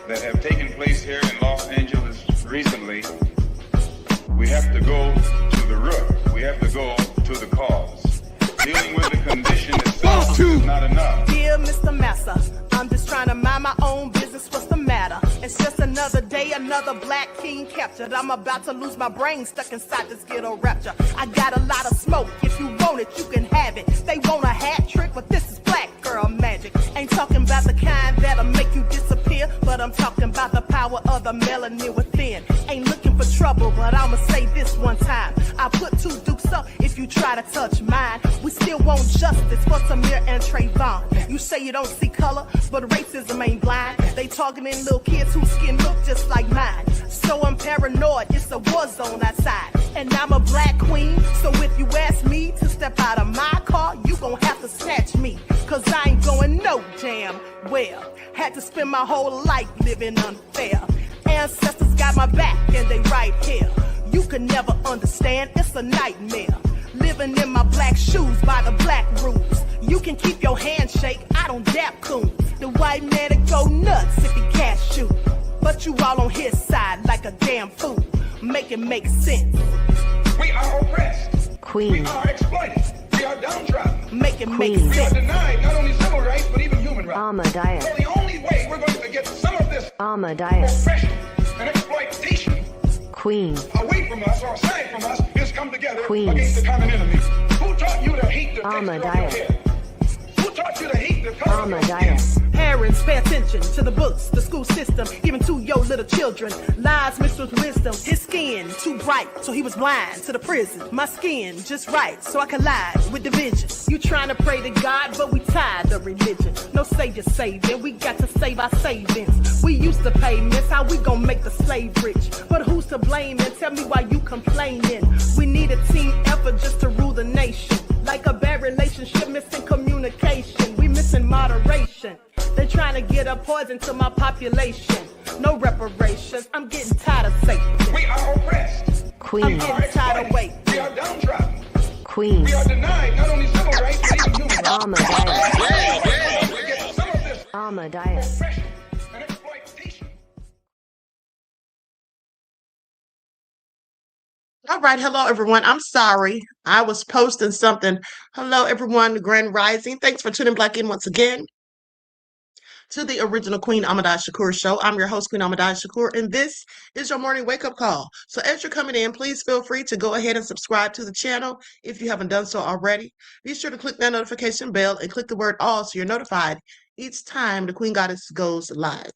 that have taken place here in Los Angeles recently, we have to go to the root. We have to go to the cause. Dealing with the condition itself is not enough. Dear Mr. Massa, I'm just trying to mind my own business. What's the matter? It's just another day, another black king captured. I'm about to lose my brain, stuck inside this ghetto rapture. I got a lot of smoke. If you want it, you can have it. They want a hat trick, but this is black girl magic. Ain't talking about the kind that'll make you disappear, but I'm talking about the power of the melanin within. Ain't looking for trouble, but I'ma say this one time. I put two dukes up if you try to touch mine. We still want justice for Samir and Trayvon. You say you don't see color, but racism ain't blind. They targeting little kids whose skin look just like mine. So I'm paranoid, it's a war zone outside. And I'm a black queen, so if you ask me to step out of my car, you gon' have to snatch me. Cause I ain't going no damn well. Had to spend my whole life living unfair. Ancestors got my back and they right here. You can never understand, it's a nightmare. Living in my black shoes by the black rules. You can keep your handshake, I don't dap coon. The white man to go nuts if he cash you. But you all on his side like a damn fool. Make it make sense. We are oppressed. Queen. We are exploited. We are downtrodden. Make it make We are sense. denied not only civil rights, but even human rights. Ahmadiyyah. So the only way we're going to get some of this Ahmadiyyah. oppression and exploitation Queen. away from us or aside from us is come together Queen. against the common enemy. Who taught you to hate the texture of your Ahmadiyyah. hair? Who taught you to hate the color of your skin? Ahmadiyyah. Parents, pay attention to the books, the school system, even to your little children. Lies mixed with wisdom. His skin too bright, so he was blind to the prison. My skin just right, so I collide with division. You trying to pray to God, but we tired of religion. No savior saving, we got to save our savings. We used to pay miss, how we gon' make the slave rich? But who's to blame, and tell me why you complaining? We need a team effort just to rule the nation. Like a bad relationship, missing communication. We missing moderation. They trying to get a poison to my population. No reparations. I'm getting tired of Satan. We are oppressed. I'm Queen. getting tired of waiting. We are downtrodden. Queen. We are denied not only civil rights, but even human rights. Ahmadiyyah. We get some of this Ahmadiyyah. oppression and exploitation. All right, hello everyone. I'm sorry. I was posting something. Hello everyone, Grand Rising. Thanks for tuning back in once again to the original Queen Ahmadiyyah Shakur show. I'm your host, Queen Ahmadiyyah Shakur, and this is your morning wake-up call. So as you're coming in, please feel free to go ahead and subscribe to the channel if you haven't done so already. Be sure to click that notification bell and click the word all so you're notified each time the Queen Goddess goes live.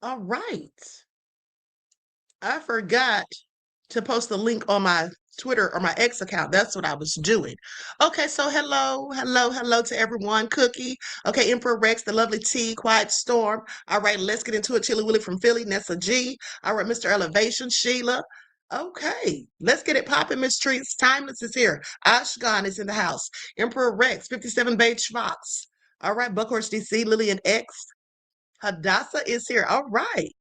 All right. I forgot to post the link on my Twitter or my X account. That's what I was doing. Okay, so hello to everyone. Cookie. Okay, Emperor Rex, the lovely T, Quiet Storm. All right, let's get into it. Chili Willy from Philly, Nessa G. All right, Mr. Elevation, Sheila. Okay, let's get it popping, Miss Treats. Timeless is here. Ashgan is in the house. Emperor Rex, 57 Beige Fox. All right, Buckhorse DC, Lillian X. Hadassah is here. All right.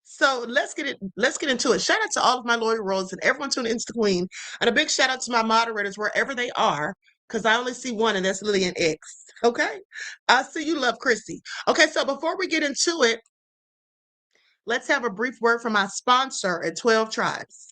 So let's get into it. Shout out to all of my loyal royals and everyone tuning into the Queen. And a big shout out to my moderators wherever they are, because I only see one, and that's Lillian X. Okay? I see you, Love Chrissy. Okay, so before we get into it, let's have a brief word from my sponsor at 12 Tribes.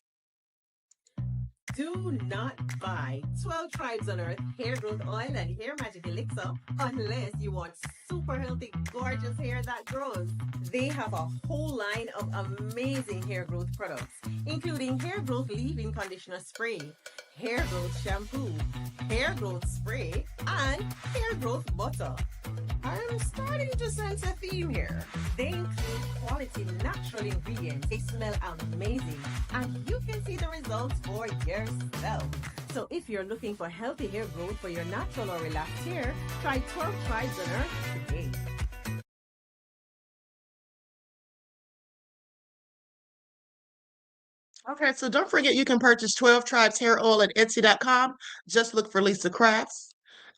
Do not buy 12 Tribes on Earth hair growth oil and hair magic elixir unless you want super healthy, gorgeous hair that grows. They have a whole line of amazing hair growth products, including hair growth leave-in conditioner spray, hair growth shampoo, hair growth spray, and hair growth butter. I'm starting to sense a theme here. They include quality natural ingredients. They smell amazing, and you can see the results for yourself. So if you're looking for healthy hair growth for your natural or relaxed hair, try 12 Tribes on Earth today. Okay, so don't forget you can purchase 12 Tribes hair oil at Etsy.com. Just look for Lisa Crafts.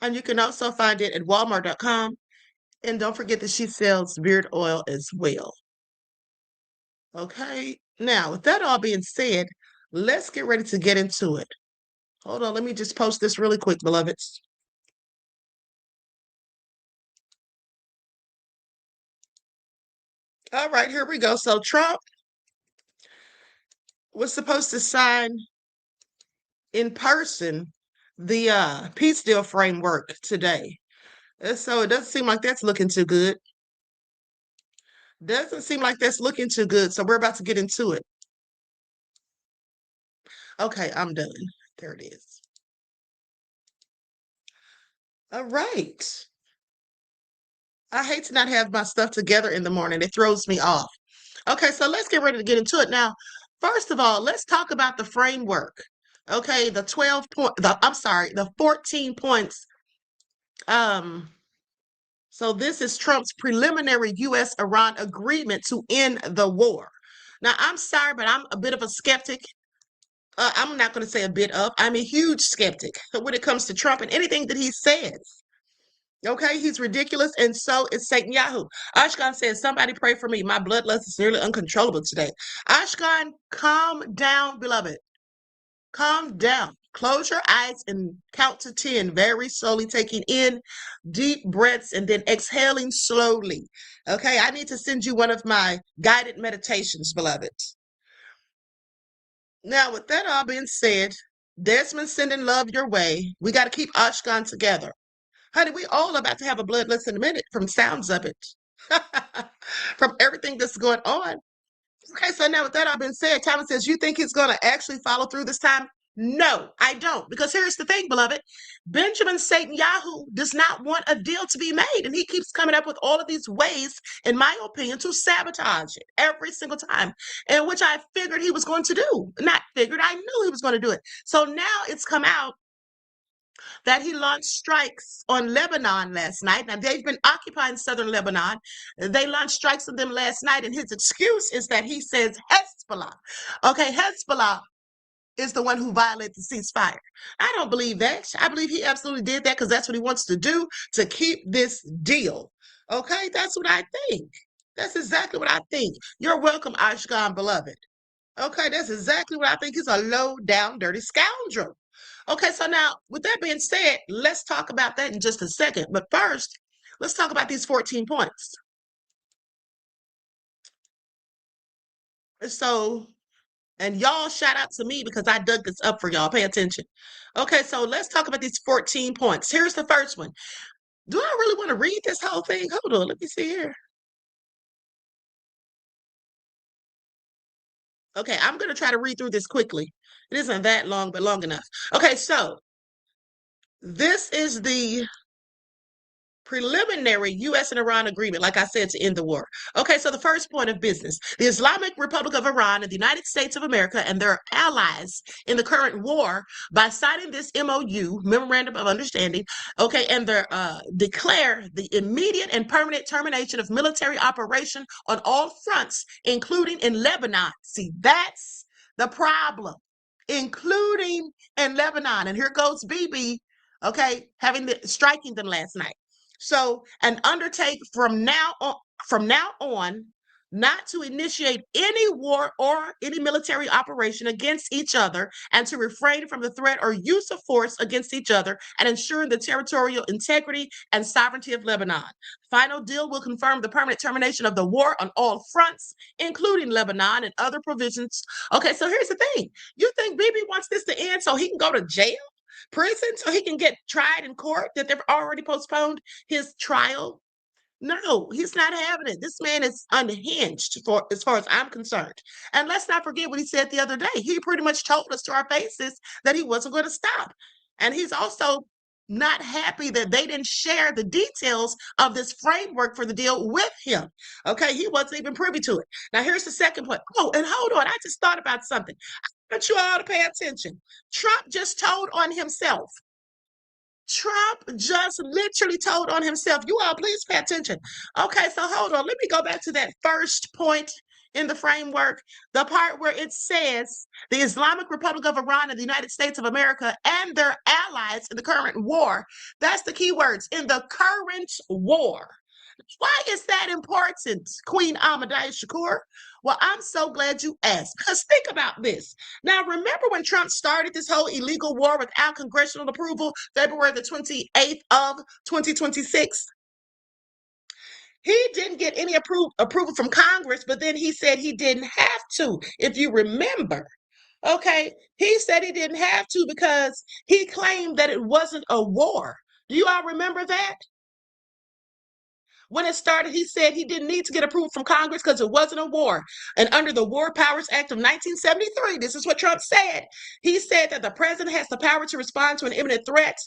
And you can also find it at Walmart.com. And don't forget that she sells beard oil as well. Okay, now with that all being said, let's get ready to get into it. Hold on, let me just post this really quick, beloveds. All right, here we go. So Trump was supposed to sign in person the peace deal framework today. So it doesn't seem like that's looking too good. Doesn't seem like that's looking too good. So we're about to get into it. Okay, I'm done. There it is. All right. I hate to not have my stuff together in the morning. It throws me off. Okay, so let's get ready to get into it now. First of all, let's talk about the framework. Okay, the 14 points. So this is Trump's preliminary U.S.-Iran agreement to end the war. Now, I'm sorry, but I'm a bit of a skeptic. I'm not going to say a bit of. I'm a huge skeptic when it comes to Trump and anything that he says. Okay, he's ridiculous, and so is Netanyahu. Ashkan says, somebody pray for me. My bloodlust is nearly uncontrollable today. Ashkan, calm down, beloved. Calm down. Close your eyes and count to 10, very slowly, taking in deep breaths and then exhaling slowly. Okay, I need to send you one of my guided meditations, beloved. Now, with that all being said, Desmond sending love your way. We got to keep Ashkan together. Honey, we all about to have a bloodlust in a minute from sounds of it. From everything that's going on. Okay, so now with that all been said, Thomas says, you think he's going to actually follow through this time? No, I don't. Because here's the thing, beloved. Benjamin Netanyahu does not want a deal to be made. And he keeps coming up with all of these ways, in my opinion, to sabotage it every single time. And which I figured he was going to do. Not figured, I knew he was going to do it. So now it's come out that he launched strikes on Lebanon last night. Now, they've been occupying southern Lebanon. They launched strikes on them last night, and his excuse is that he says Hezbollah. Okay, Hezbollah is the one who violated the ceasefire. I don't believe that. I believe he absolutely did that because that's what he wants to do to keep this deal. Okay, that's what I think. That's exactly what I think. You're welcome, Ashkan, beloved. Okay, that's exactly what I think. He's a low down, dirty scoundrel. Okay, so now with that being said, let's talk about that in just a second. But first, let's talk about these 14 points. So, and y'all shout out to me because I dug this up for y'all. Pay attention. Okay, so let's talk about these 14 points. Here's the first one. Do I really want to read this whole thing? Hold on, let me see here. Okay, I'm going to try to read through this quickly. It isn't that long, but long enough. Okay, so this is the preliminary U.S. and Iran agreement, like I said, to end the war. Okay, so the first point of business, the Islamic Republic of Iran and the United States of America and their allies in the current war, by signing this MOU, Memorandum of Understanding, okay, and they declare the immediate and permanent termination of military operation on all fronts, including in Lebanon. See, that's the problem, including in Lebanon. And here goes BiBI, okay, striking them last night. So, and undertake from now on not to initiate any war or any military operation against each other, and to refrain from the threat or use of force against each other, and ensuring the territorial integrity and sovereignty of Lebanon. Final deal will confirm the permanent termination of the war on all fronts, including Lebanon, and other provisions. Okay, so here's the thing. You think BiBI wants this to end so he can go to jail? Prison, so he can get tried in court, that they've already postponed his trial? No, he's not having it. This man is unhinged as far as I'm concerned. And let's not forget what he said the other day. He pretty much told us to our faces that he wasn't going to stop. And he's also not happy that they didn't share the details of this framework for the deal with him. Okay, he wasn't even privy to it. Now, here's the second point. Oh, and hold on, I just thought about something. I want you all to pay attention. Trump just told on himself. Trump just literally told on himself. You all, please pay attention. Okay, so hold on. Let me go back to that first point in the framework, the part where it says the Islamic Republic of Iran and the United States of America and their allies in the current war. That's the key words, in the current war. Why is that important, Queen Ahmadiyyah Shakur? Well, I'm so glad you asked, because think about this. Now, remember when Trump started this whole illegal war without congressional approval, February the 28th of 2026? He didn't get any approval from Congress, but then he said he didn't have to, if you remember. Okay, he said he didn't have to because he claimed that it wasn't a war. Do you all remember that? When it started, he said he didn't need to get approval from Congress because it wasn't a war. And under the War Powers Act of 1973, this is what Trump said. He said that the president has the power to respond to an imminent threat,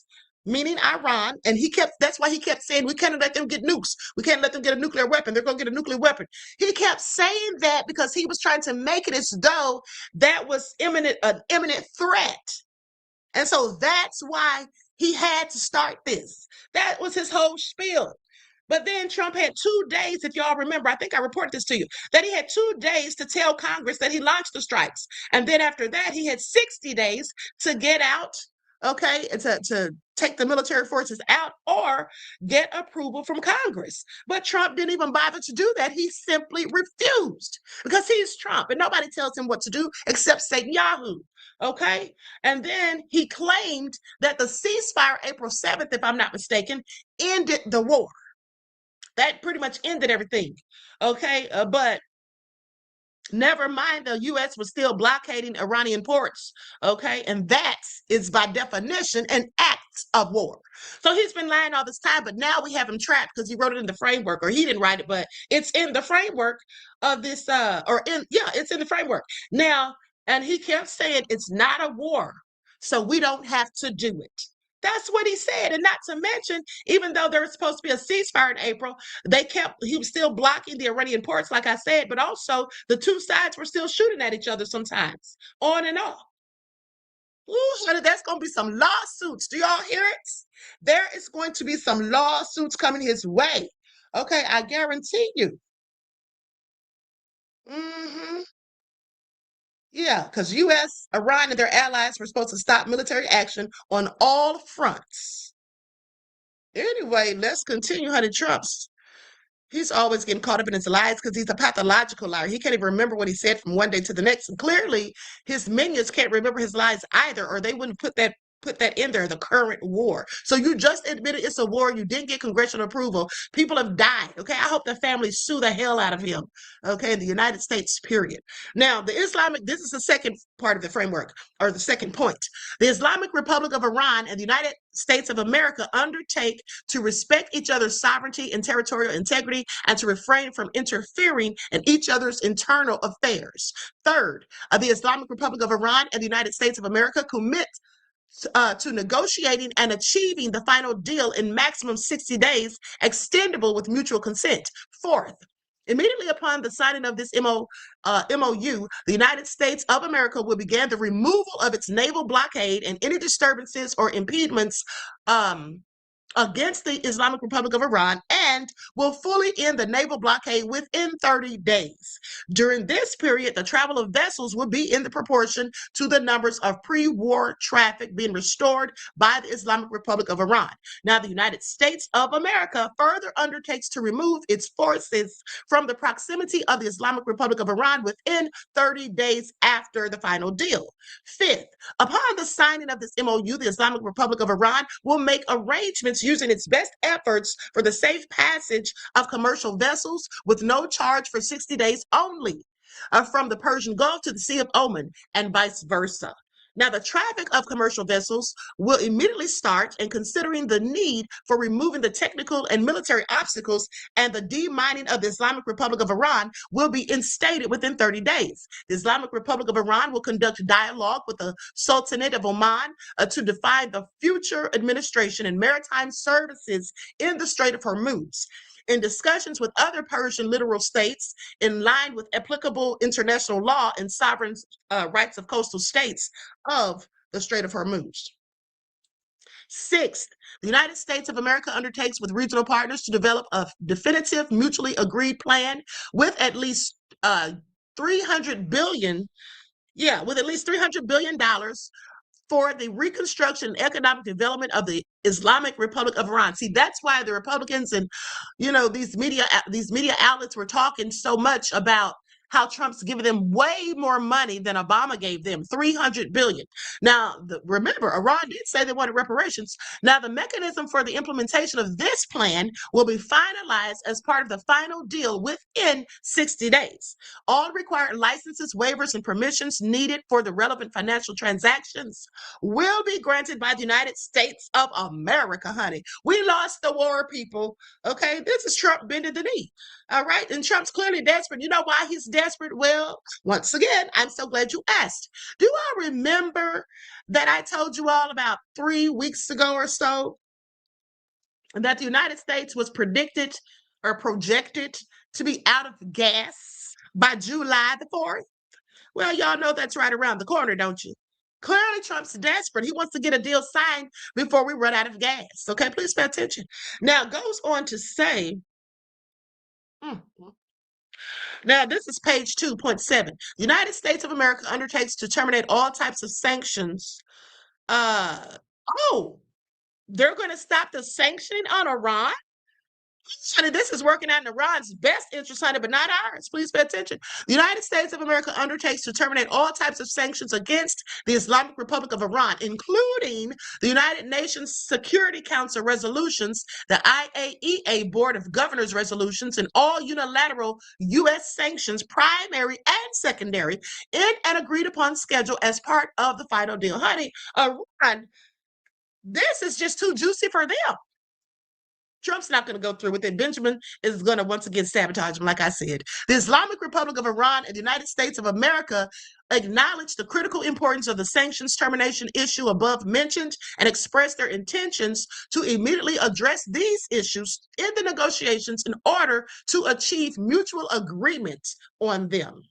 meaning Iran. And that's why he kept saying, we can't let them get nukes. We can't let them get a nuclear weapon. They're going to get a nuclear weapon. He kept saying that because he was trying to make it as though that was an imminent threat. And so that's why he had to start this. That was his whole spiel. But then Trump had 2 days, if y'all remember, I think I reported this to you, that he had 2 days to tell Congress that he launched the strikes. And then after that, he had 60 days to get out, okay, and to take the military forces out or get approval from Congress. But Trump didn't even bother to do that. He simply refused because he's Trump and nobody tells him what to do except Netanyahu. Okay. And then he claimed that the ceasefire April 7th, if I'm not mistaken, ended the war. That pretty much ended everything. Okay. But never mind, the U.S. was still blockading Iranian ports. Okay. And that is by definition an act of war. So he's been lying all this time, but now we have him trapped because he wrote it in the framework, or he didn't write it, but it's in the framework of this, it's in the framework. Now, and he kept saying it's not a war, so we don't have to do it. That's what he said. And not to mention, even though there was supposed to be a ceasefire in April, he was still blocking the Iranian ports, like I said, but also the two sides were still shooting at each other sometimes, on and off. Ooh, honey, that's going to be some lawsuits. Do y'all hear it? There is going to be some lawsuits coming his way. Okay, I guarantee you. Yeah, because U.S., Iran, and their allies were supposed to stop military action on all fronts. Anyway, let's continue, honey. He's always getting caught up in his lies because he's a pathological liar. He can't even remember what he said from one day to the next. And clearly, his minions can't remember his lies either, or they wouldn't put that in there, the current war. So you just admitted it's a war. You didn't get congressional approval. People have died. Okay, I hope the families sue the hell out of him. Okay, in the United States, period. Now, this is the second part of the framework, or the second point. The Islamic Republic of Iran and the United States of America undertake to respect each other's sovereignty and territorial integrity and to refrain from interfering in each other's internal affairs. Third, the Islamic Republic of Iran and the United States of America commit to negotiating and achieving the final deal in maximum 60 days, extendable with mutual consent. Fourth, immediately upon the signing of this MOU, the United States of America will begin the removal of its naval blockade and any disturbances or impediments against the Islamic Republic of Iran, and will fully end the naval blockade within 30 days. During this period, the travel of vessels will be in the proportion to the numbers of pre-war traffic being restored by the Islamic Republic of Iran. Now, the United States of America further undertakes to remove its forces from the proximity of the Islamic Republic of Iran within 30 days after the final deal. Fifth, upon the signing of this MOU, the Islamic Republic of Iran will make arrangements using its best efforts for the safe passage of commercial vessels with no charge for 60 days only from the Persian Gulf to the Sea of Oman and vice versa. Now, the traffic of commercial vessels will immediately start, and considering the need for removing the technical and military obstacles and the demining of the Islamic Republic of Iran will be instated within 30 days. The Islamic Republic of Iran will conduct dialogue with the Sultanate of Oman to define the future administration and maritime services in the Strait of Hormuz. In discussions with other Persian littoral states, in line with applicable international law and sovereign rights of coastal states of the Strait of Hormuz. Sixth, the United States of America undertakes with regional partners to develop a definitive, mutually agreed plan with at least $300 billion for the reconstruction and economic development of the Islamic Republic of Iran. See, that's why the Republicans and these media outlets were talking so much about how Trump's giving them way more money than Obama gave them, $300 billion. Now, remember, Iran did say they wanted reparations. Now, the mechanism for the implementation of this plan will be finalized as part of the final deal within 60 days. All required licenses, waivers, and permissions needed for the relevant financial transactions will be granted by the United States of America, honey. We lost the war, people. Okay, this is Trump bending the knee. All right, and Trump's clearly desperate. You know why he's desperate? Well, once again, I'm so glad you asked. Do I remember that I told you all about 3 weeks ago or so that the United States was predicted or projected to be out of gas by July the 4th? Well, y'all know that's right around the corner, don't you? Clearly, Trump's desperate. He wants to get a deal signed before we run out of gas. Okay, please pay attention. Now, it goes on to say, now this is page 2.7. The United States of America undertakes to terminate all types of sanctions. They're going to stop the sanctioning on Iran? Honey, this is working out in Iran's best interest, honey, but not ours. Please pay attention. The United States of America undertakes to terminate all types of sanctions against the Islamic Republic of Iran, including the United Nations Security Council resolutions, the IAEA Board of Governors resolutions, and all unilateral U.S. sanctions, primary and secondary, in an agreed upon schedule as part of the final deal. Honey, Iran, this is just too juicy for them. Trump's not going to go through with it. Benjamin is going to once again sabotage him, like I said. The Islamic Republic of Iran and the United States of America acknowledge the critical importance of the sanctions termination issue above mentioned and express their intentions to immediately address these issues in the negotiations in order to achieve mutual agreement on them.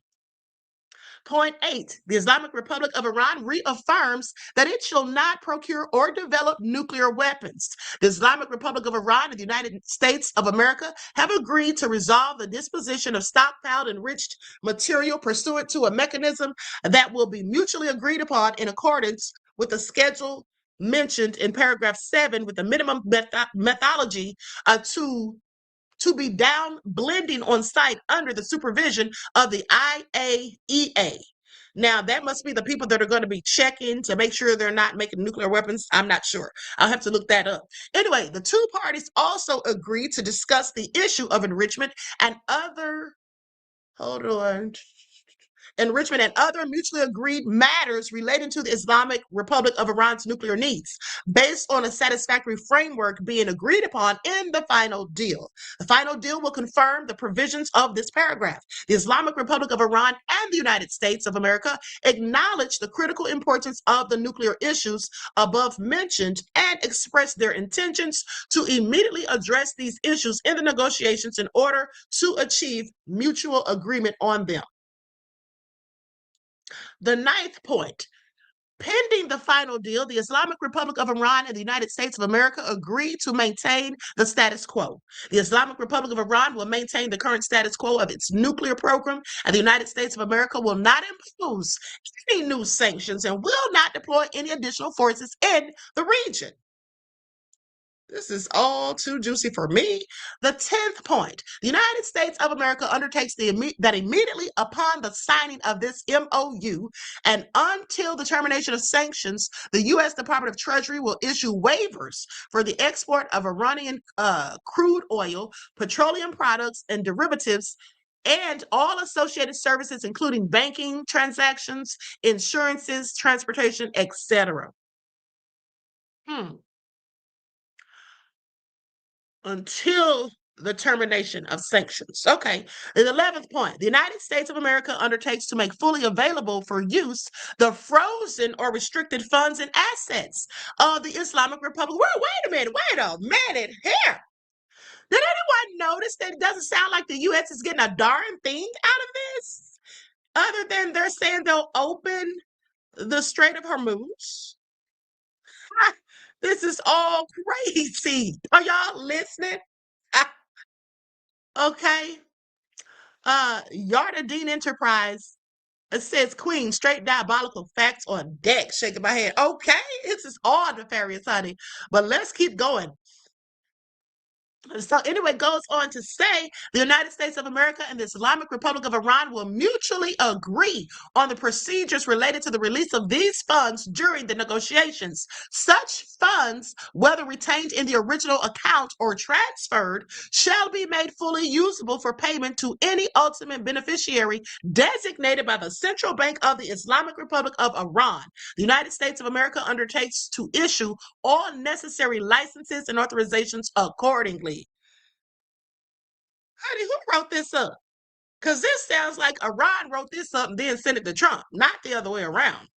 Point 8, the Islamic Republic of Iran reaffirms that it shall not procure or develop nuclear weapons. The Islamic Republic of Iran and the United States of America have agreed to resolve the disposition of stockpiled enriched material pursuant to a mechanism that will be mutually agreed upon in accordance with the schedule mentioned in paragraph 7 with the minimum methodology to be down blending on site under the supervision of the IAEA. Now, that must be the people that are going to be checking to make sure they're not making nuclear weapons. I'm not sure. I'll have to look that up. Anyway, the two parties also agreed to discuss the issue of enrichment and other mutually agreed matters relating to the Islamic Republic of Iran's nuclear needs, based on a satisfactory framework being agreed upon in the final deal. The final deal will confirm the provisions of this paragraph. The Islamic Republic of Iran and the United States of America acknowledge the critical importance of the nuclear issues above mentioned and express their intentions to immediately address these issues in the negotiations in order to achieve mutual agreement on them. The 9th point, pending the final deal, the Islamic Republic of Iran and the United States of America agreed to maintain the status quo. The Islamic Republic of Iran will maintain the current status quo of its nuclear program, and the United States of America will not impose any new sanctions and will not deploy any additional forces in the region. This is all too juicy for me. The 10th point, the United States of America undertakes that immediately upon the signing of this MOU and until the termination of sanctions, the U.S. Department of Treasury will issue waivers for the export of Iranian crude oil, petroleum products, and derivatives, and all associated services, including banking transactions, insurances, transportation, etc. Until the termination of sanctions. Okay, the 11th point, the United States of America undertakes to make fully available for use the frozen or restricted funds and assets of the Islamic Republic. Wait a minute here. Did anyone notice that it doesn't sound like the U.S. is getting a darn thing out of this? Other than they're saying they'll open the Strait of Hormuz? This is all crazy. Are y'all listening? Okay. Yarda Dean Enterprise. It says Queen, straight diabolical facts on deck. Shaking my head. Okay, this is all nefarious, honey. But let's keep going. So anyway, it goes on to say the United States of America and the Islamic Republic of Iran will mutually agree on the procedures related to the release of these funds during the negotiations. Such funds, whether retained in the original account or transferred, shall be made fully usable for payment to any ultimate beneficiary designated by the Central Bank of the Islamic Republic of Iran. The United States of America undertakes to issue all necessary licenses and authorizations accordingly. Honey, who wrote this up? Because this sounds like Iran wrote this up and then sent it to Trump, not the other way around.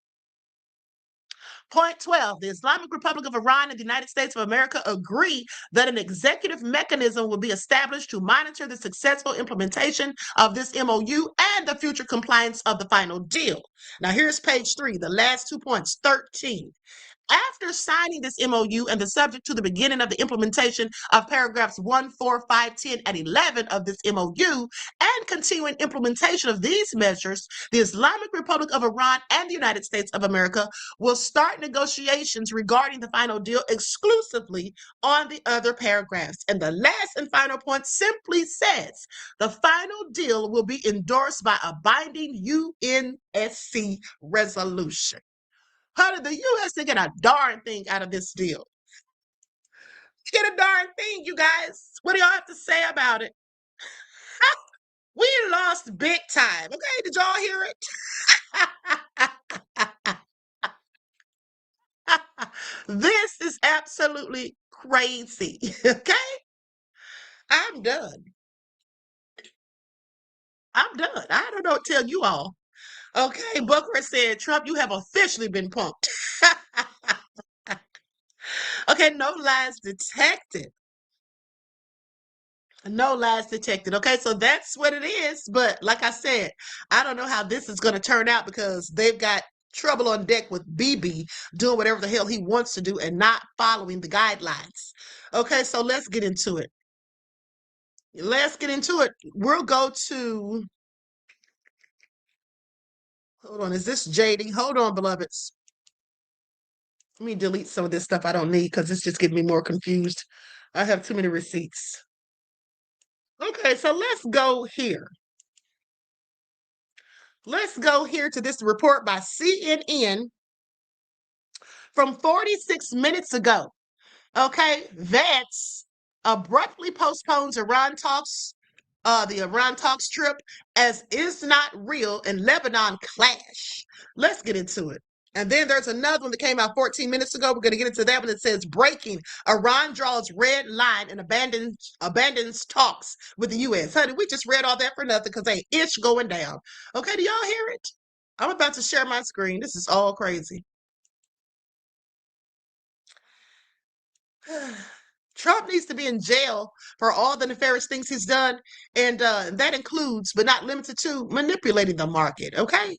Point 12, the Islamic Republic of Iran and the United States of America agree that an executive mechanism will be established to monitor the successful implementation of this MOU and the future compliance of the final deal. Now, here's page 3, the last 2 points, 13. After signing this MOU and the subject to the beginning of the implementation of paragraphs 1, 4, 5, 10, and 11 of this MOU and continuing implementation of these measures, the Islamic Republic of Iran and the United States of America will start negotiations regarding the final deal exclusively on the other paragraphs. And the last and final point simply says the final deal will be endorsed by a binding UNSC resolution. How did the U.S. get a darn thing out of this deal? Get a darn thing, you guys. What do y'all have to say about it? We lost big time. Okay, did y'all hear it? This is absolutely crazy. Okay? I'm done. I'm done. I don't know what to tell you all. Okay, Booker said, Trump, you have officially been punked. Okay, no lies detected. No lies detected. Okay, so that's what it is. But like I said, I don't know how this is going to turn out because they've got trouble on deck with BiBI doing whatever the hell he wants to do and not following the guidelines. Okay, so let's get into it. Let's get into it. We'll go to, hold on, is this JD? Hold on, beloveds. Let me delete some of this stuff I don't need because it's just getting me more confused. I have too many receipts. Okay, so let's go here. Let's go here to this report by CNN from 46 minutes ago. Okay, Vance abruptly postpones Iran talks, the Iran talks trip as is not real and Lebanon clash. Let's get into it. And then there's another one that came out 14 minutes ago. We're going to get into that one. It says, breaking, Iran draws red line and abandons talks with the U.S. Honey, we just read all that for nothing because ain't ish going down. Okay, do y'all hear it? I'm about to share my screen. This is all crazy. Trump needs to be in jail for all the nefarious things he's done, and that includes, but not limited to, manipulating the market, okay?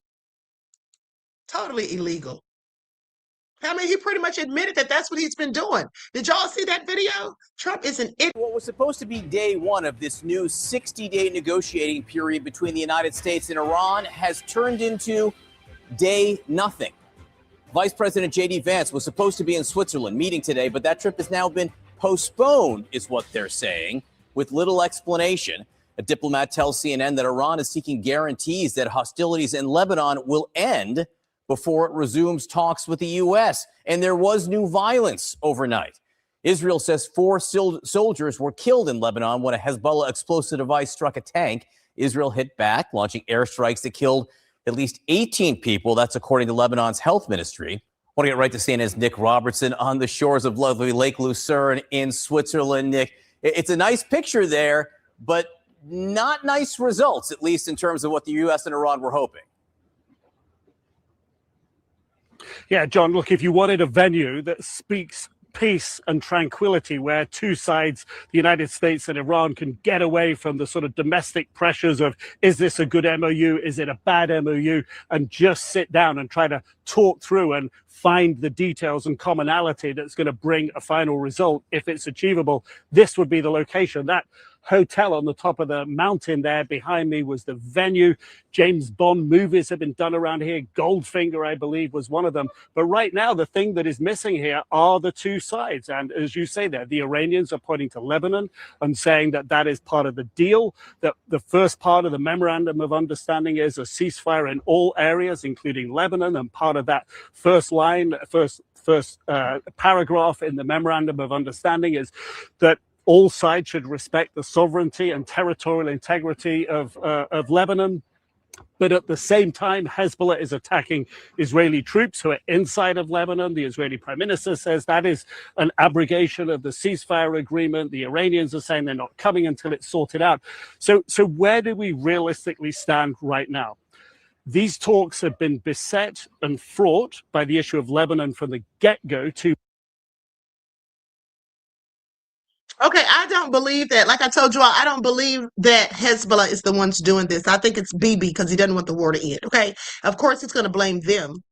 Totally illegal. I mean, he pretty much admitted that that's what he's been doing. Did y'all see that video? Trump is an idiot. What was supposed to be day one of this new 60-day negotiating period between the United States and Iran has turned into day nothing. Vice President J.D. Vance was supposed to be in Switzerland meeting today, but that trip has now been postponed, is what they're saying, with little explanation. A diplomat tells CNN that Iran is seeking guarantees that hostilities in Lebanon will end before it resumes talks with the U.S. And there was new violence overnight. Israel says 4 soldiers were killed in Lebanon when a Hezbollah explosive device struck a tank. Israel hit back, launching airstrikes that killed at least 18 people. That's according to Lebanon's health ministry. I want to get right to CNN's Nick Robertson on the shores of lovely Lake Lucerne in Switzerland. Nick, it's a nice picture there, but not nice results, at least in terms of what the U.S. and Iran were hoping. Yeah, John, look, if you wanted a venue that speaks peace and tranquility, where two sides, the United States and Iran, can get away from the sort of domestic pressures of, is this a good MOU? Is it a bad MOU? And just sit down and try to talk through and find the details and commonality that's going to bring a final result if it's achievable. This would be the location. That hotel on the top of the mountain there behind me was the venue. James Bond movies have been done around here. Goldfinger, I believe, was one of them. But right now, the thing that is missing here are the two sides. And as you say there, the Iranians are pointing to Lebanon and saying that that is part of the deal, that the first part of the memorandum of understanding is a ceasefire in all areas, including Lebanon. And part of that first line, first paragraph in the memorandum of understanding is that all sides should respect the sovereignty and territorial integrity of Lebanon. But at the same time, Hezbollah is attacking Israeli troops who are inside of Lebanon. The Israeli prime minister says that is an abrogation of the ceasefire agreement. The Iranians are saying they're not coming until it's sorted out. So where do we realistically stand right now? These talks have been beset and fraught by the issue of Lebanon from the get-go to... Okay, I don't believe that. Like I told you all, I don't believe that Hezbollah is the ones doing this. I think it's BiBI because he doesn't want the war to end. Okay, of course he's going to blame them.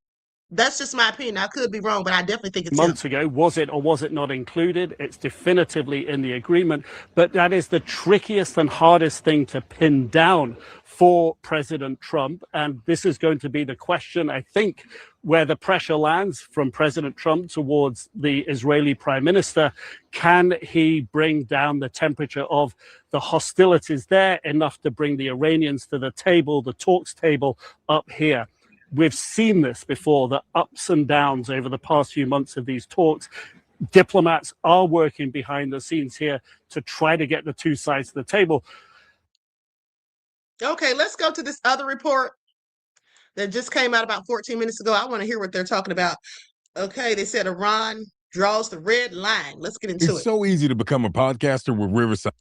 That's just my opinion. I could be wrong, but I definitely think it's months him. ago. Was it or was it not included? It's definitively in the agreement, but that is the trickiest and hardest thing to pin down for President Trump. And this is going to be the question, I think, where the pressure lands from President Trump towards the Israeli prime minister. Can he bring down the temperature of the hostilities there enough to bring the Iranians to the table, the talks table up here? We've seen this before, the ups and downs over the past few months of these talks. Diplomats are working behind the scenes here to try to get the two sides to the table. Okay, let's go to this other report that just came out about 14 minutes ago. I want to hear what they're talking about. Okay, they said Iran draws the red line. Let's get into it. It's so easy to become a podcaster with Riverside.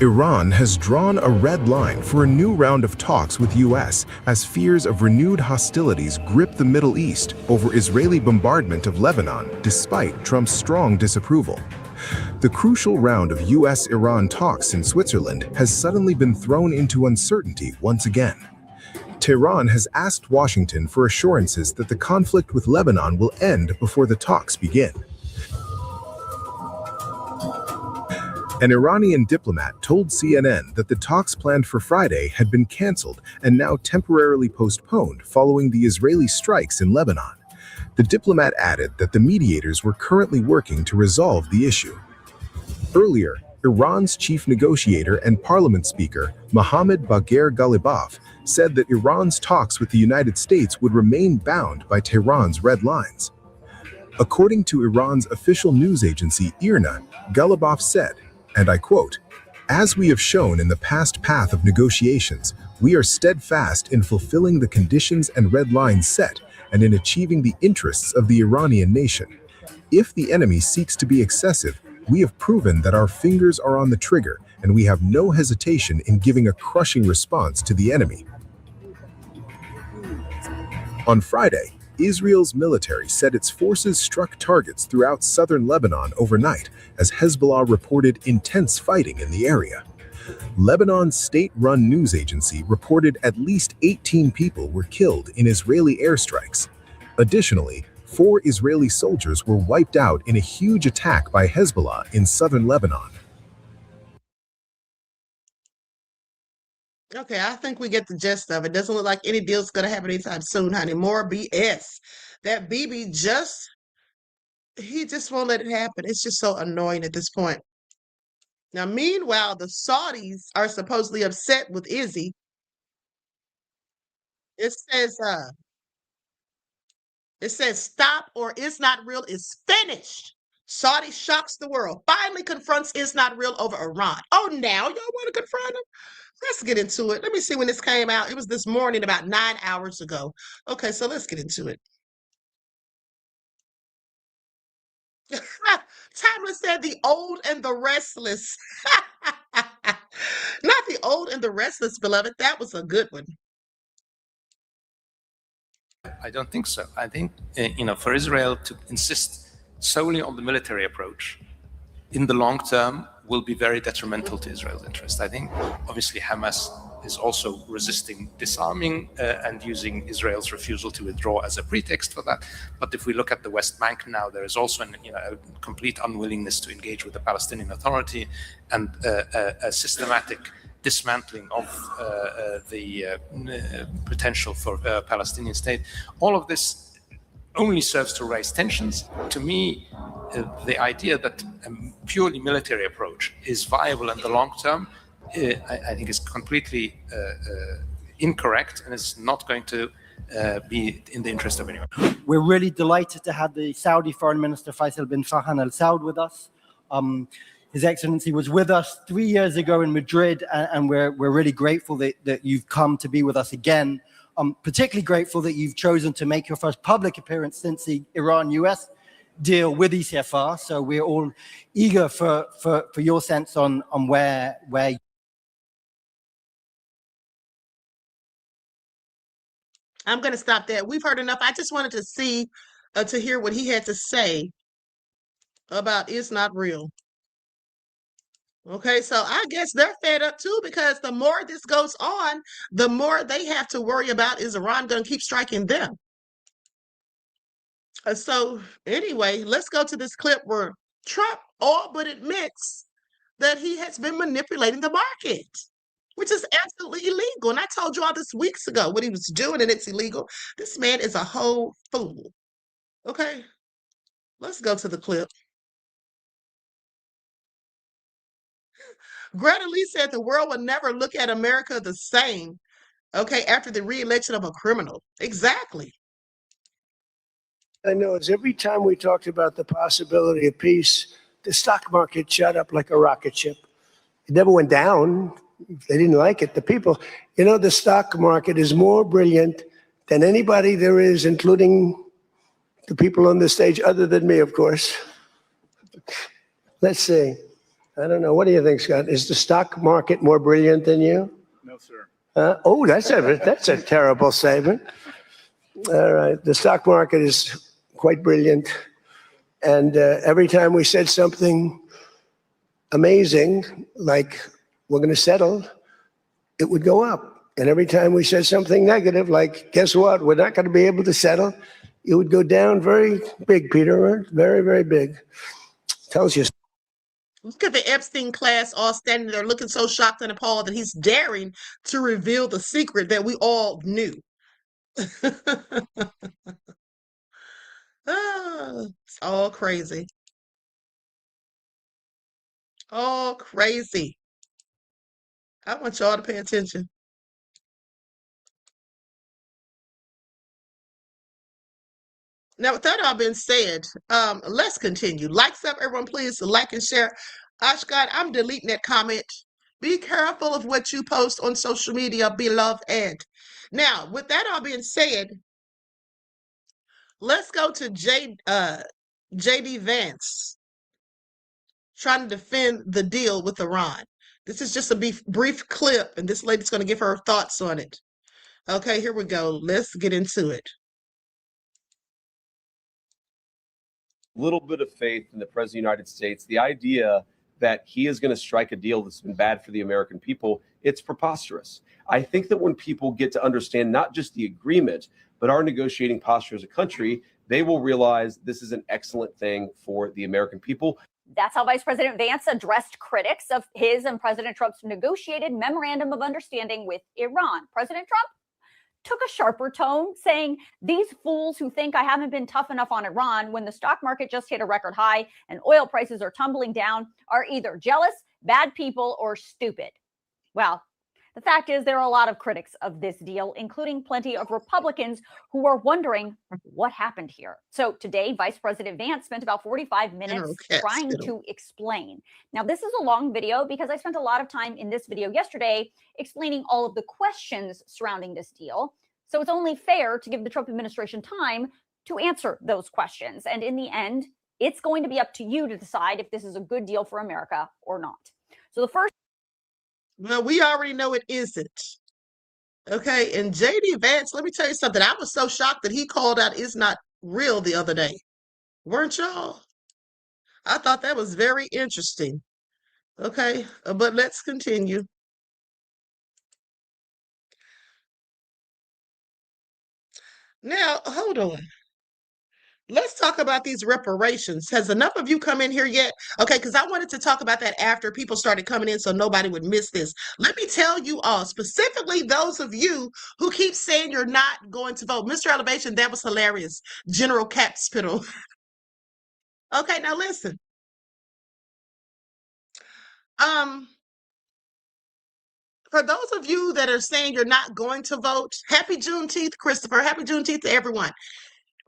Iran has drawn a red line for a new round of talks with U.S. as fears of renewed hostilities grip the Middle East over Israeli bombardment of Lebanon, despite Trump's strong disapproval. The crucial round of U.S.-Iran talks in Switzerland has suddenly been thrown into uncertainty once again. Tehran has asked Washington for assurances that the conflict with Lebanon will end before the talks begin. An Iranian diplomat told CNN that the talks planned for Friday had been canceled and now temporarily postponed following the Israeli strikes in Lebanon. The diplomat added that the mediators were currently working to resolve the issue. Earlier, Iran's chief negotiator and parliament speaker, Mohammad Bagher Ghalibaf, said that Iran's talks with the United States would remain bound by Tehran's red lines. According to Iran's official news agency IRNA, Ghalibaf said, and I quote, "As we have shown in the past path of negotiations, we are steadfast in fulfilling the conditions and red lines set and in achieving the interests of the Iranian nation. If the enemy seeks to be excessive, we have proven that our fingers are on the trigger and we have no hesitation in giving a crushing response to the enemy." On Friday, Israel's military said its forces struck targets throughout southern Lebanon overnight as Hezbollah reported intense fighting in the area. Lebanon's state-run news agency reported at least 18 people were killed in Israeli airstrikes. Additionally, 4 Israeli soldiers were wiped out in a huge attack by Hezbollah in southern Lebanon. Okay, I think we get the gist of it. Doesn't look like any deal's going to happen anytime soon, honey. More BS. That BB he just won't let it happen. It's just so annoying at this point. Now, meanwhile, the Saudis are supposedly upset with Izzy. It says stop or it's not real is finished. Saudi shocks the world. Finally confronts it's not real over Iran. Oh, now y'all want to confront him? Let's get into it. Let me see when this came out. It was this morning, about 9 hours ago. Okay, so let's get into it. Timeless said the old and the restless. Not the old and the restless, beloved. That was a good one. I don't think so. I think, for Israel to insist solely on the military approach in the long term will be very detrimental to Israel's interest. I think, obviously, Hamas is also resisting disarming and using Israel's refusal to withdraw as a pretext for that. But if we look at the West Bank now, there is also a complete unwillingness to engage with the Palestinian Authority and a systematic dismantling of the potential for a Palestinian state. All of this only serves to raise tensions. To me, the idea that a purely military approach is viable in the long term, I think is completely incorrect, and it's not going to be in the interest of anyone. We're really delighted to have the Saudi Foreign Minister Faisal bin Farhan Al Saud with us. His Excellency was with us 3 years ago in Madrid, and we're really grateful that you've come to be with us again. Particularly grateful that you've chosen to make your first public appearance since the Iran-US deal with ECFR. So we're all eager for your sense on where. I'm going to stop there. We've heard enough. I just wanted to see, to hear what he had to say about it's not real. Okay, so I guess they're fed up too, because the more this goes on, the more they have to worry about is Iran going to keep striking them. So anyway, let's go to this clip where Trump all but admits that he has been manipulating the market, which is absolutely illegal. And I told you all this weeks ago what he was doing, and it's illegal. This man is a whole fool. Okay, let's go to the clip. Greta Lee said the world will never look at America the same, okay, after the re-election of a criminal. Exactly. I know is every time we talked about the possibility of peace, the stock market shot up like a rocket ship. It never went down. They didn't like it. The people, the stock market is more brilliant than anybody there is, including the people on the stage, other than me, of course. Let's see. I don't know. What do you think, Scott? Is the stock market more brilliant than you? No, sir. Oh, that's a terrible statement. All right. The stock market is quite brilliant. And every time we said something amazing, like we're going to settle, it would go up. And every time we said something negative, like, guess what? We're not going to be able to settle, it would go down very big, Peter. Very, very big. Tells you. Look at the Epstein class all standing there looking so shocked and appalled that he's daring to reveal the secret that we all knew. It's all crazy. All crazy. I want y'all to pay attention. Now, with that all being said, let's continue. Likes up, everyone, please. Like and share. Ashgod, I'm deleting that comment. Be careful of what you post on social media, beloved. Now, with that all being said, let's go to J.D. Vance trying to defend the deal with Iran. This is just a brief clip, and this lady's going to give her thoughts on it. Okay, here we go. Let's get into it. Little bit of faith in the President of the United States. The idea that he is going to strike a deal that's been bad for the American people, it's preposterous. I think that when people get to understand not just the agreement, but our negotiating posture as a country, they will realize this is an excellent thing for the American people. That's how Vice President Vance addressed critics of his and President Trump's negotiated memorandum of understanding with Iran. President Trump took a sharper tone, saying, "These fools who think I haven't been tough enough on Iran when the stock market just hit a record high and oil prices are tumbling down are either jealous, bad people, or stupid." Well, the fact is there are a lot of critics of this deal, including plenty of Republicans who are wondering what happened here. So today, Vice President Vance spent about 45 minutes trying to explain. Now, this is a long video because I spent a lot of time in this video yesterday explaining all of the questions surrounding this deal. So it's only fair to give the Trump administration time to answer those questions. And in the end, it's going to be up to you to decide if this is a good deal for America or not. So the first. Well, we already know it isn't. Okay, and J.D. Vance, let me tell you something. I was so shocked that he called out "It's not real" the other day. Weren't y'all? I thought that was very interesting. Okay, but let's continue. Now, hold on. Let's talk about these reparations. Has enough of you come in here yet? Okay, because I wanted to talk about that after people started coming in so nobody would miss this. Let me tell you all, specifically those of you who keep saying you're not going to vote. Mr. Elevation, that was hilarious. General Capspital. Okay, now listen. For those of you that are saying you're not going to vote, happy Juneteenth, Christopher. Happy Juneteenth to everyone.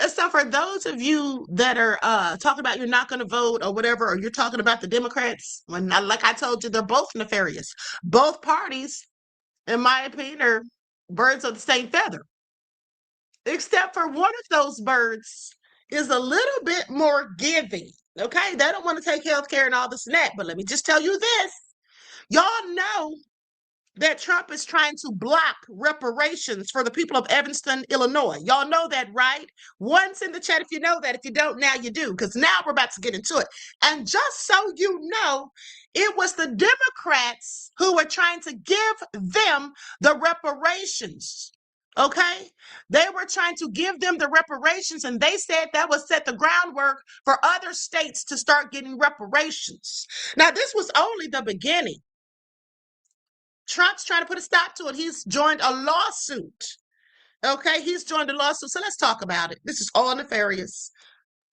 And so for those of you that are talking about you're not going to vote or whatever, or you're talking about the Democrats, like I told you, they're both nefarious. Both parties, in my opinion, are birds of the same feather. Except for one of those birds is a little bit more giving. Okay, they don't want to take health care and all this and that. But let me just tell you this. Y'all know that Trump is trying to block reparations for the people of Evanston, Illinois. Y'all know that, right? Once in the chat if you know that. If you don't, now you do, because now we're about to get into it. And just so you know, it was the Democrats who were trying to give them the reparations. Okay? They were trying to give them the reparations, and they said that would set the groundwork for other states to start getting reparations. Now, this was only the beginning. Trump's trying to put a stop to it. He's joined a lawsuit. Okay, he's joined a lawsuit. So let's talk about it. This is all nefarious.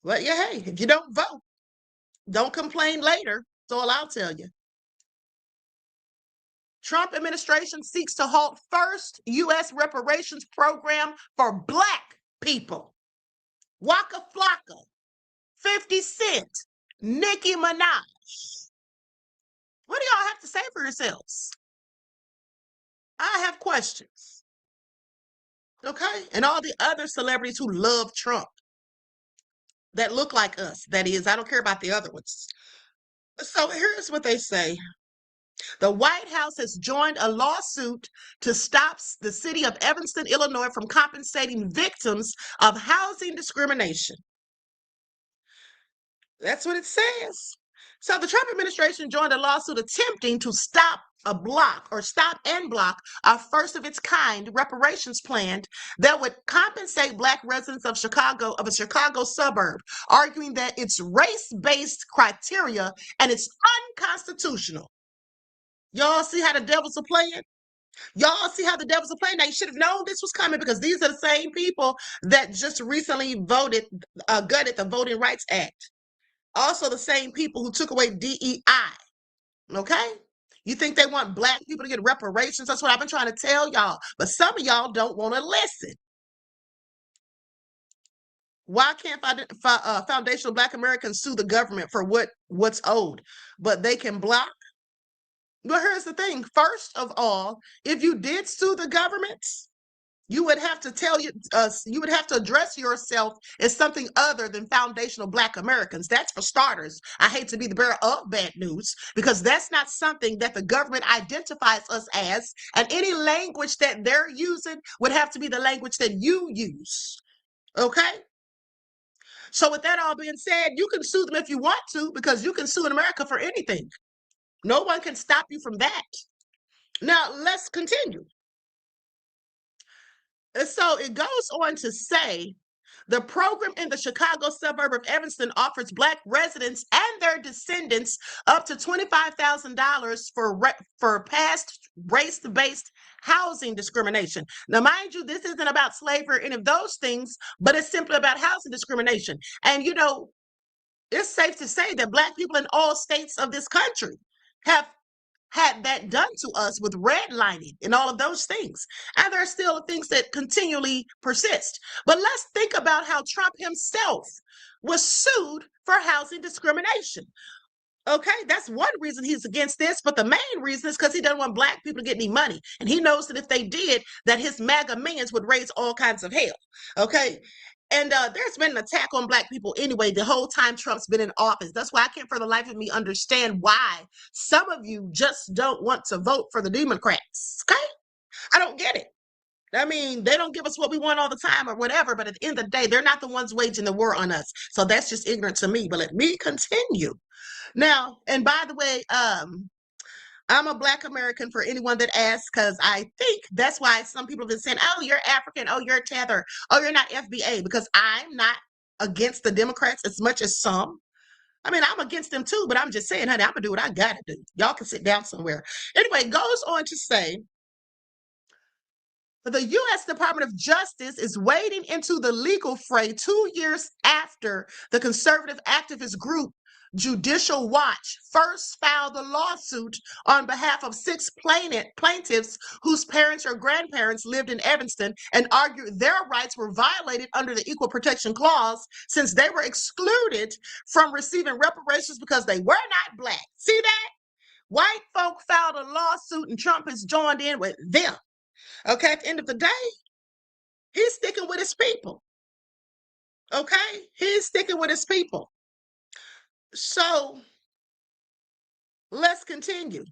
Well, yeah, hey, if you don't vote, don't complain later. That's all I'll tell you. Trump administration seeks to halt first U.S. reparations program for Black people. Waka Flocka, 50 Cent, Nicki Minaj. What do y'all have to say for yourselves? I have questions. Okay? And all the other celebrities who love Trump that look like us, that is, I don't care about the other ones. So here's what they say. The White House has joined a lawsuit to stop the city of Evanston, Illinois from compensating victims of housing discrimination. That's what it says. So the Trump administration joined a lawsuit attempting to stop and block a first of its kind reparations plan that would compensate Black residents of a Chicago suburb, arguing that it's race-based criteria and it's unconstitutional. Y'all see how the devils are playing? Y'all see how the devils are playing? Now, you should have known this was coming because these are the same people that just recently gutted the Voting Rights Act. Also the same people who took away DEI. Okay? You think they want Black people to get reparations? That's what I've been trying to tell y'all. But some of y'all don't want to listen. Why can't foundational Black Americans sue the government for what's owed, but they can block? Well, here's the thing. First of all, if you did sue the government, you would have to address yourself as something other than foundational Black Americans. That's for starters. I hate to be the bearer of bad news because that's not something that the government identifies us as. And any language that they're using would have to be the language that you use. Okay? So with that all being said, you can sue them if you want to because you can sue in America for anything. No one can stop you from that. Now, let's continue. And so it goes on to say, the program in the Chicago suburb of Evanston offers Black residents and their descendants up to $25,000 for past race-based housing discrimination. Now, mind you, this isn't about slavery or any of those things, but it's simply about housing discrimination. And, you know, it's safe to say that Black people in all states of this country have had that done to us with redlining and all of those things. And there are still things that continually persist. But let's think about how Trump himself was sued for housing discrimination. Okay, that's one reason he's against this, but the main reason is because he doesn't want Black people to get any money. And he knows that if they did, that his MAGA minions would raise all kinds of hell. Okay, and there's been an attack on Black people anyway the whole time Trump's been in office. That's why I can't for the life of me understand why some of you just don't want to vote for the Democrats. Okay, I don't get it. I mean, they don't give us what we want all the time or whatever, but at the end of the day, they're not the ones waging the war on us. So that's just ignorant to me, but let me continue. Now, and by the way, I'm a Black American for anyone that asks, because I think that's why some people have been saying, oh, you're African, oh, you're Tether, oh, you're not FBA, because I'm not against the Democrats as much as some. I mean, I'm against them too, but I'm just saying, honey, I'm going to do what I got to do. Y'all can sit down somewhere. Anyway, goes on to say, the U.S. Department of Justice is wading into the legal fray 2 years after the conservative activist group Judicial Watch first filed a lawsuit on behalf of 6 plaintiffs whose parents or grandparents lived in Evanston and argued their rights were violated under the Equal Protection Clause since they were excluded from receiving reparations because they were not Black. See that? White folk filed a lawsuit and Trump has joined in with them. Okay, at the end of the day, he's sticking with his people. Okay, he's sticking with his people. So let's continue.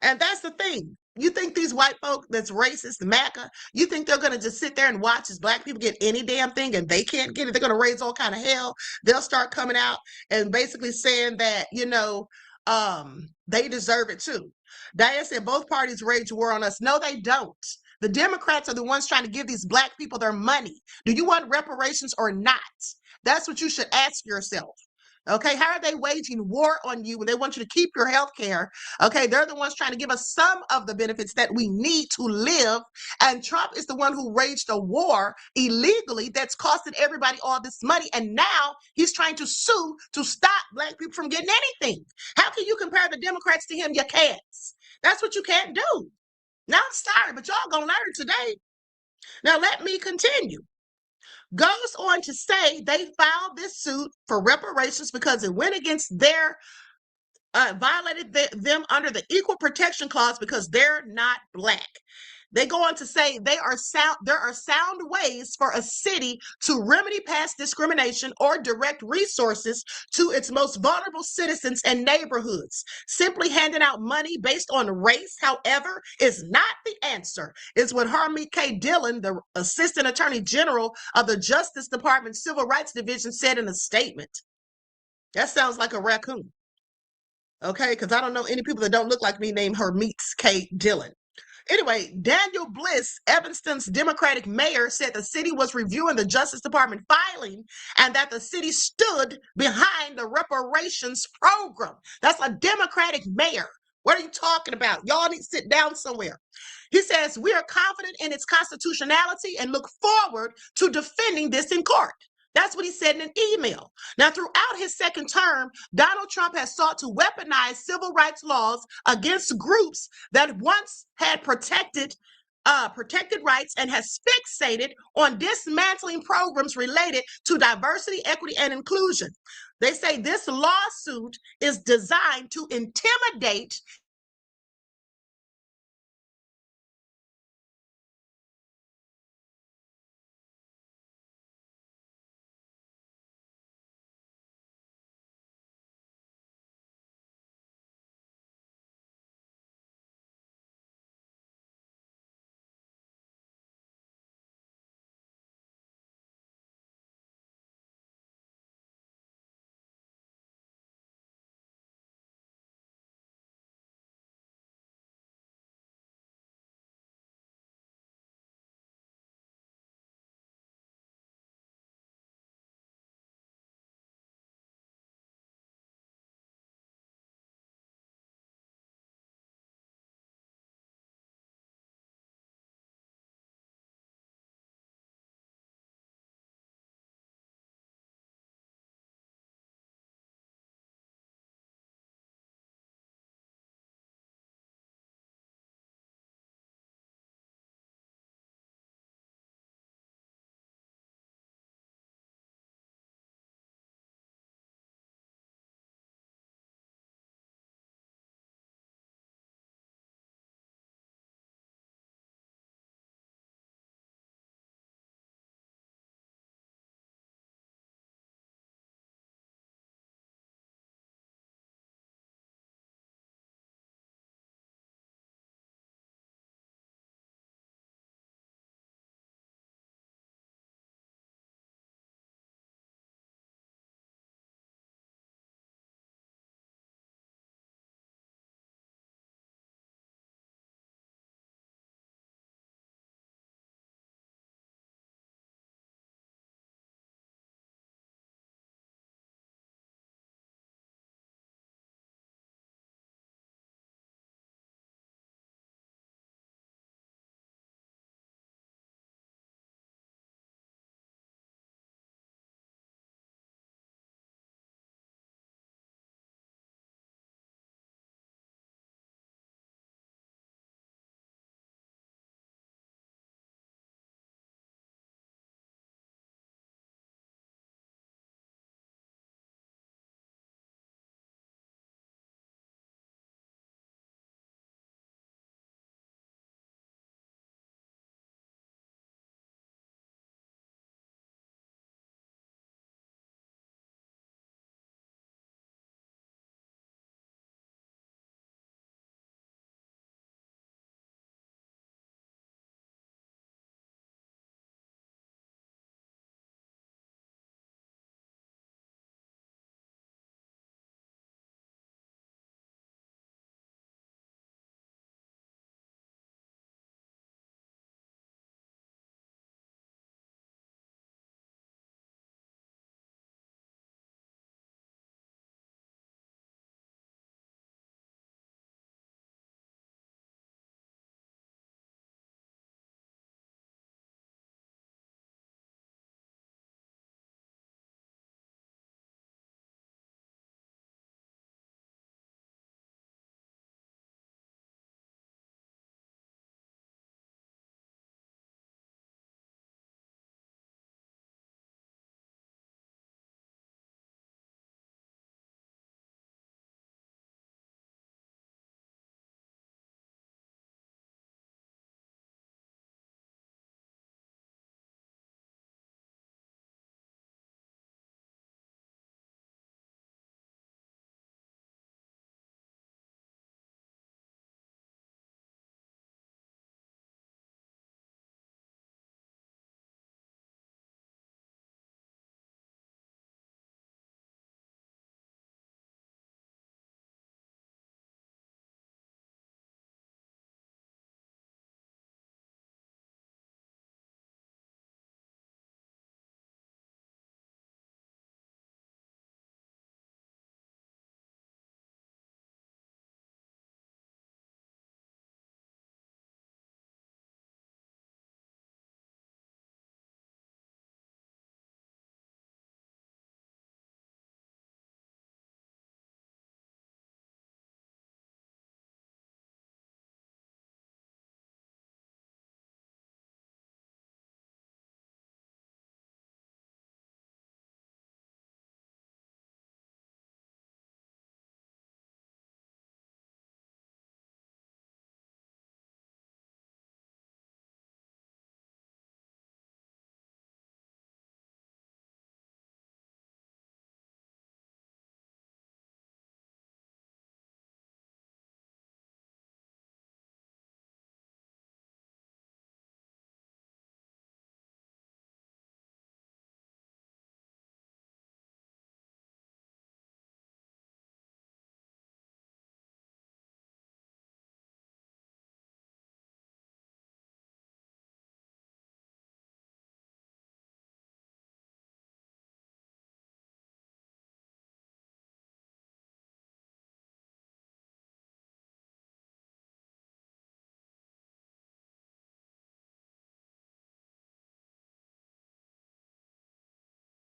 And that's the thing. You think these white folk that's racist, the MACA, you think they're going to just sit there and watch as Black people get any damn thing and they can't get it? They're going to raise all kind of hell. They'll start coming out and basically saying that, they deserve it too. Diane said both parties wage war on us. No, they don't. The Democrats are the ones trying to give these Black people their money. Do you want reparations or not? That's what you should ask yourself. Okay, how are they waging war on you when they want you to keep your health care? Okay, they're the ones trying to give us some of the benefits that we need to live. And Trump is the one who waged a war illegally that's costing everybody all this money. And now he's trying to sue to stop Black people from getting anything. How can you compare the Democrats to him? You can't. That's what you can't do. Now, I'm sorry, but y'all gonna learn today. Now, let me continue. Goes on to say they filed this suit for reparations because it went against their, violated them under the Equal Protection Clause because they're not Black. They go on to say there are sound ways for a city to remedy past discrimination or direct resources to its most vulnerable citizens and neighborhoods. Simply handing out money based on race, however, is not the answer, is what Harmeet K. Dillon, the Assistant Attorney General of the Justice Department Civil Rights Division, said in a statement. That sounds like a raccoon. Okay, because I don't know any people that don't look like me named Harmeet K. Dillon. Anyway, Daniel Bliss, Evanston's Democratic mayor, said the city was reviewing the Justice Department filing and that the city stood behind the reparations program. That's a Democratic mayor. What are you talking about? Y'all need to sit down somewhere. He says, we are confident in its constitutionality and look forward to defending this in court. That's what he said in an email. Now, throughout his second term, Donald Trump has sought to weaponize civil rights laws against groups that once had protected rights and has fixated on dismantling programs related to diversity, equity, and inclusion. They say this lawsuit is designed to intimidate